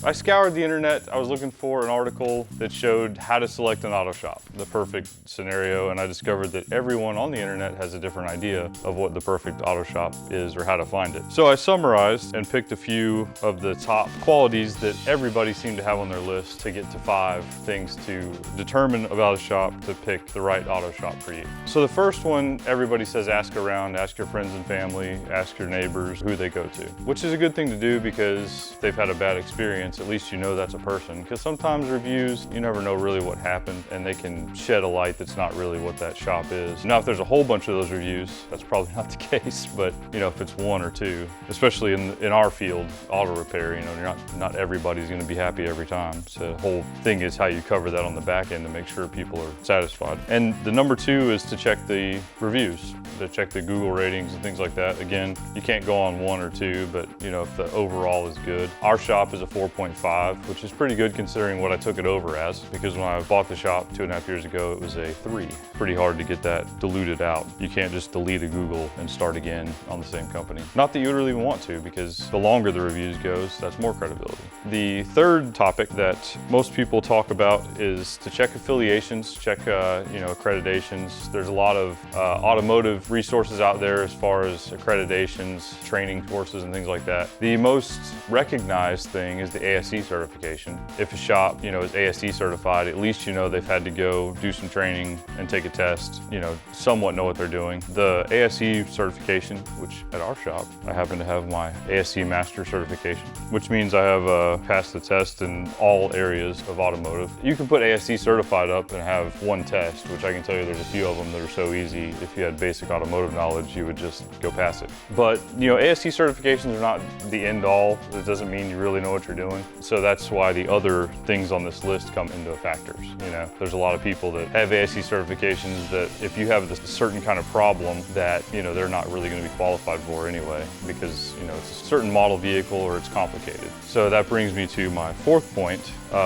I scoured the internet. I was looking for an article that showed how to select an auto shop, the perfect scenario, and I discovered that everyone on the internet has a different idea of what the perfect auto shop is or how to find it. So I summarized and picked a few of the top qualities that everybody seemed to have on their list to get to 5 things to determine about a shop to pick the right auto shop for you. So the first one, everybody says ask around, ask your friends and family, ask your neighbors who they go to, which is a good thing to do because if they've had a bad experience, at least you know that's a person. Because sometimes reviews, you never know really what happened and they can shed a light that's not really what that shop is. Now, if there's a whole bunch of those reviews, that's probably not the case, but you know, if it's 1 or 2, especially in our field, auto repair, you know, not everybody's gonna be happy every time. So the whole thing is how you cover that on the back end to make sure people are satisfied. And the number 2 is to check the reviews, to check the Google ratings and things like that. Again, you can't go on 1 or 2, but you know, if the overall is good. Our shop is a 4.5, which is pretty good considering what I took it over as, because when I bought the shop 2.5 years ago, it was a 3. Pretty hard to get that diluted out. You can't just delete a Google and start again on the same company. Not that you would really even want to, because the longer the reviews goes, that's more credibility. The third topic that most people talk about is to check affiliations, check you know, accreditations. There's a lot of automotive resources out there as far as accreditations, training courses and things like that. The most recognized thing is the ASE certification. If a shop, you know, is ASE certified, at least you know they've had to go do some training and take a test, you know, somewhat know what they're doing. The ASE certification, which at our shop, I happen to have my ASE master certification, which means I have passed the test in all areas of automotive. You can put ASE certified up and have 1 test, which I can tell you there's a few of them that are so easy. If you had basic automotive knowledge, you would just go pass it. But, you know, ASE certifications are not the end all. It doesn't mean you really know what you're doing. So that's why the other things on this list come into factors. You know, there's a lot of people that have ASE certifications that if you have this certain kind of problem that, you know, they're not really going to be qualified for anyway, because, you know, it's a certain model vehicle or it's complicated. So that brings me to my 4th point,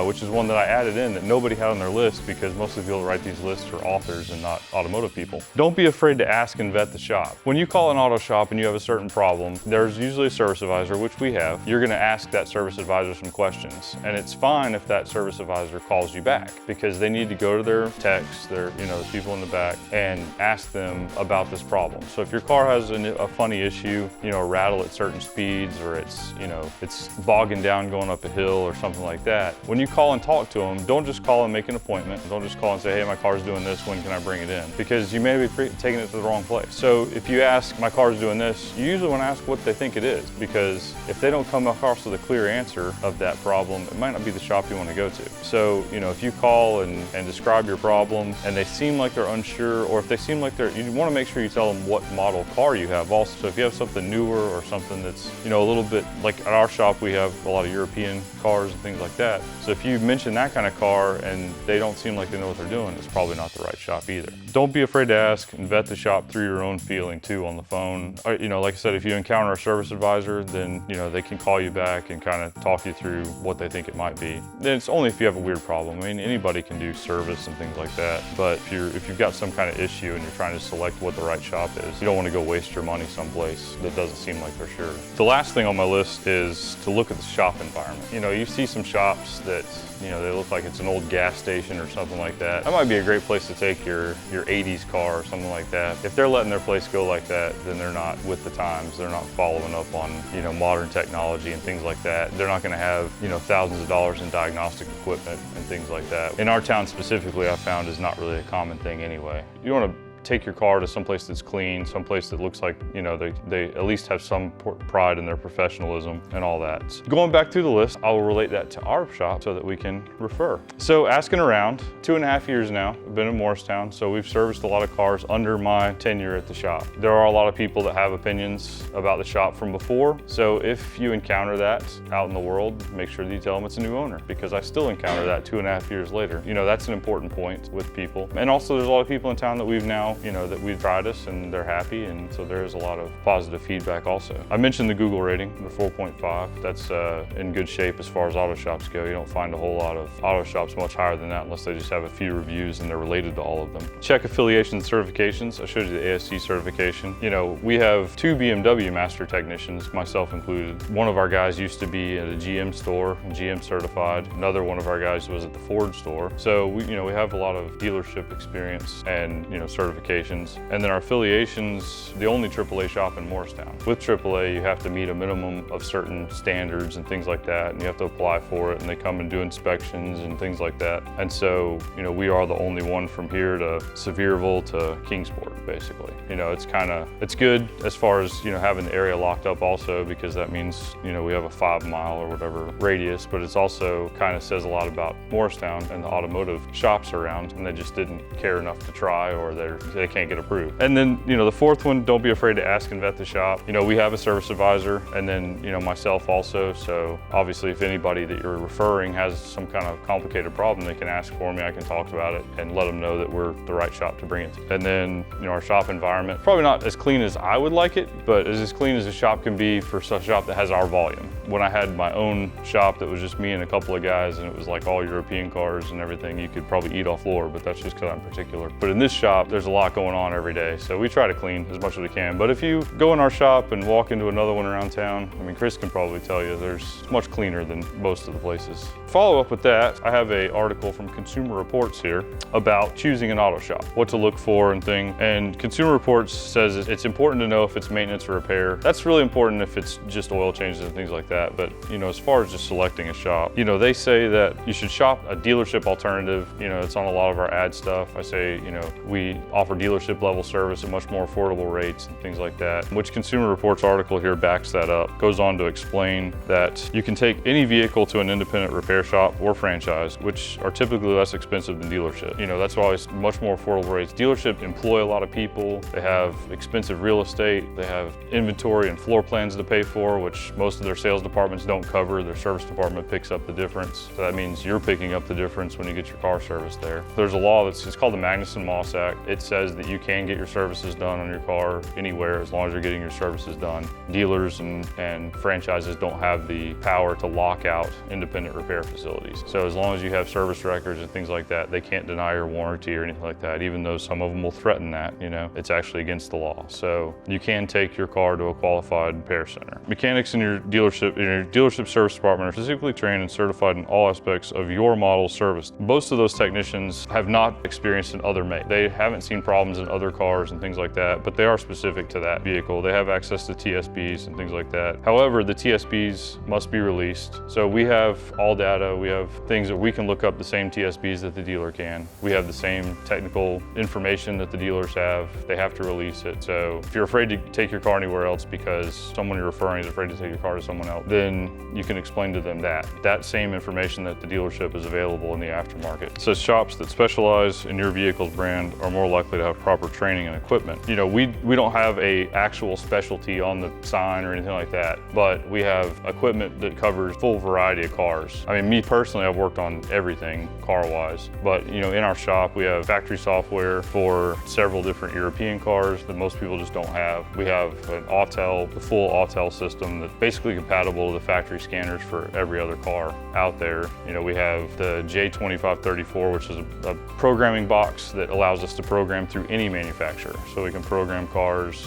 which is one that I added in that nobody had on their list because most of the people that write these lists are authors and not automotive people. Don't be afraid to ask and vet the shop. When you call an auto shop and you have a certain problem, there's usually a service advisor, which we have. You're going to ask that service advisor some questions, and it's fine if that service advisor calls you back because they need to go to their techs, their, you know, the people in the back, and ask them about this problem. So if your car has a funny issue, you know, a rattle at certain speeds, or it's, you know, it's bogging down going up a hill or something like that, when you call and talk to them, don't just call and make an appointment. Don't just call and say, hey, my car's doing this, when can I bring it in? Because you may be taking it to the wrong place. So if you ask, my car's doing this, you usually want to ask what they think it is, because if they don't come across with a clear answer of that problem, it might not be the shop you want to go to. So, you know, if you call and describe your problem and they seem like they're unsure, or if they seem like you want to make sure you tell them what model car you have also. So if you have something newer or something that's, you know, a little bit, like at our shop, we have a lot of European cars and things like that. So if you mention that kind of car and they don't seem like they know what they're doing, it's probably not the right shop either. Don't be afraid to ask and vet the shop through your own feeling too on the phone. You know, like I said, if you encounter a service advisor, then, you know, they can call you back and kind of talk you through what they think it might be. Then it's only if you have a weird problem. I mean, anybody can do service and things like that, but if you've got some kind of issue and you're trying to select what the right shop is, you don't want to go waste your money someplace that doesn't seem like they're sure. The last thing on my list is to look at the shop environment. You know, you see some shops that, you know, they look like it's an old gas station or something like that. That might be a great place to take your 80s car or something like that. If they're letting their place go like that, then they're not with the times. They're not following up on, you know, modern technology and things like that. They're not going to have, you know, thousands of dollars in diagnostic equipment and things like that. In our town specifically, I found is not really a common thing anyway. You want to take your car to someplace that's clean, someplace that looks like, you know, they at least have some pride in their professionalism and all that. Going back through the list, I will relate that to our shop so that we can refer. So asking around, 2.5 years now, I've been in Morristown, so we've serviced a lot of cars under my tenure at the shop. There are a lot of people that have opinions about the shop from before, so if you encounter that out in the world, make sure that you tell them it's a new owner, because I still encounter that 2.5 years later. You know, that's an important point with people. And also there's a lot of people in town that we've now now, you know, that we've tried us and they're happy, and so there is a lot of positive feedback also. I mentioned the Google rating, the 4.5. That's in good shape as far as auto shops go. You don't find a whole lot of auto shops much higher than that unless they just have a few reviews and they're related to all of them. Check affiliation certifications. I showed you the ASC certification. You know, we have 2 BMW master technicians, myself included. One of our guys used to be at a GM store, GM certified. Another one of our guys was at the Ford store. So we have a lot of dealership experience and, you know, certifications. And then our affiliations, the only AAA shop in Morristown. With AAA, you have to meet a minimum of certain standards and things like that, and you have to apply for it, and they come and do inspections and things like that. And so, you know, we are the only one from here to Sevierville to Kingsport, basically. You know, it's good as far as, you know, having the area locked up also, because that means, you know, we have a 5-mile or whatever radius, but it's also kind of says a lot about Morristown and the automotive shops around, and they just didn't care enough to try, or they can't get approved. And then, you know, the fourth one, don't be afraid to ask and vet the shop. You know, we have a service advisor, and then, you know, myself also. So obviously if anybody that you're referring has some kind of complicated problem, they can ask for me. I can talk about it and let them know that we're the right shop to bring it to. And then, you know, our shop environment, probably not as clean as I would like it, but as clean as a shop can be for a shop that has our volume. When I had my own shop that was just me and a couple of guys, and it was like all European cars and everything, you could probably eat off floor, but that's just because I'm particular. But in this shop, there's a lot going on every day, so we try to clean as much as we can. But if you go in our shop and walk into another one around town, I mean, Chris can probably tell you, there's much cleaner than most of the places. Follow up with that, I have an article from Consumer Reports here about choosing an auto shop, what to look for and things. And Consumer Reports says it's important to know if it's maintenance or repair. That's really important if it's just oil changes and things like that. But, you know, as far as just selecting a shop, you know, they say that you should shop a dealership alternative. You know, it's on a lot of our ad stuff. I say, you know, we offer dealership level service at much more affordable rates and things like that, which Consumer Reports article here backs that up. Goes on to explain that you can take any vehicle to an independent repair shop or franchise, which are typically less expensive than dealership. You know, that's why it's much more affordable rates. Dealership employ a lot of people. They have expensive real estate. They have inventory and floor plans to pay for, which most of their sales departments don't cover. Their service department picks up the difference. So that means you're picking up the difference when you get your car serviced there. There's a law it's called the Magnuson-Moss Act. It says that you can get your services done on your car anywhere as long as you're getting your services done. Dealers and franchises don't have the power to lock out independent repair facilities. So as long as you have service records and things like that, they can't deny your warranty or anything like that, even though some of them will threaten that, you know, it's actually against the law. So you can take your car to a qualified repair center. Mechanics in your dealership service department are specifically trained and certified in all aspects of your model service. Most of those technicians have not experienced in other makes. They haven't seen problems in other cars and things like that, but they are specific to that vehicle. They have access to TSBs and things like that. However, the TSBs must be released. So we have all data. We have things that we can look up the same TSBs that the dealer can. We have the same technical information that the dealers have. They have to release it. So if you're afraid to take your car anywhere else because someone you're referring is afraid to take your car to someone else, then you can explain to them that same information that the dealership is available in the aftermarket. So shops that specialize in your vehicle's brand are more likely to have proper training and equipment. You know, we don't have a actual specialty on the sign or anything like that, but we have equipment that covers full variety of cars. I mean, me personally, I've worked on everything car-wise, but you know, in our shop, we have factory software for several different European cars that most people just don't have. We have an Autel, the full Autel system that's basically compatible to the factory scanners for every other car out there. You know, we have the J2534, which is a programming box that allows us to program through any manufacturer. So we can program cars,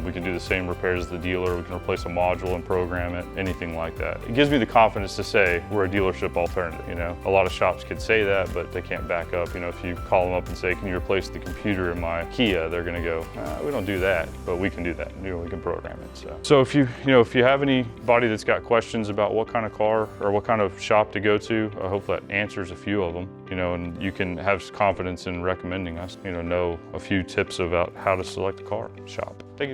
we can do the same repairs as the dealer, we can replace a module and program it, anything like that. It gives me the confidence to say we're a dealership alternative, you know. A lot of shops could say that, but they can't back up. You know, if you call them up and say, can you replace the computer in my Kia, they're gonna go, we don't do that, but we can do that. You know, we can program it. So if you have anybody that's got questions about what kind of car or what kind of shop to go to, I hope that answers a few of them, you know, and you can have confidence in recommending us, you know a few tips about how to select a car shop. Thank you.